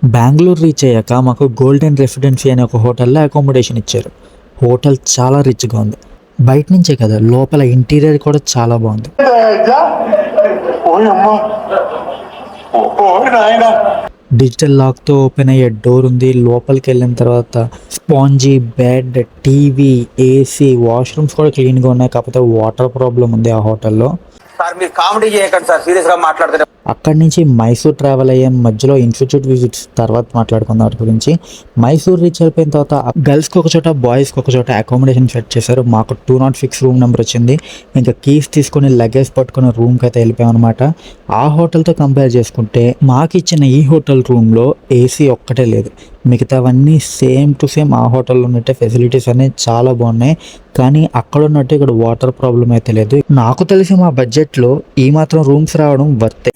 Bengaluru reach అయ్యాక మాకు golden residency అనే ఒక హోటల్లో అకామిడేషన్ ఇచ్చారు. హోటల్ చాలా రిచ్గా ఉంది. బయట నుంచే కదా, లోపల ఇంటీరియర్ కూడా చాలా బాగుంది. డిజిటల్ లాక్తో ఓపెన్ అయ్యే డోర్ ఉంది. లోపలికి వెళ్ళిన తర్వాత spongy bed, TV, AC, washrooms కూడా క్లీన్గా ఉన్నాయి. కాకపోతే వాటర్ ప్రాబ్లం ఉంది ఆ హోటల్లో. సార్ మీరు కామెడీ చేయకండి సార్, సీరియస్గా మాట్లాడుతున్నారు. అక్కడి నుంచి మైసూర్ ట్రావెల్ అయ్యాం. మధ్యలో ఇన్స్టిట్యూట్ విజిట్స్ తర్వాత మాట్లాడుకుందాం వాటి గురించి. మైసూర్ రీచ్ అయిపోయిన తర్వాత గర్ల్స్కి ఒక చోట, బాయ్స్కి ఒక చోట అకామిడేషన్ సెట్ చేశారు. మాకు 206 రూమ్ నెంబర్ వచ్చింది. ఇంకా కీస్ తీసుకొని లగేజ్ పట్టుకుని రూమ్కి అయితే వెళ్ళిపోయాం అనమాట. ఆ హోటల్తో కంపేర్ చేసుకుంటే మాకు ఇచ్చిన ఈ హోటల్ రూమ్లో ఏసీ ఒక్కటే లేదు. మిగతావన్నీ సేమ్ టు సేమ్ ఆ హోటల్లో ఉన్నట్టే ఫెసిలిటీస్ అనేవి చాలా బాగున్నాయి. కానీ అక్కడ ఉన్నట్టు ఇక్కడ వాటర్ ప్రాబ్లం అయితే లేదు. నాకు తెలిసి మా బడ్జెట్లో ఈ మాత్రం రూమ్స్ రావడం వర్తే.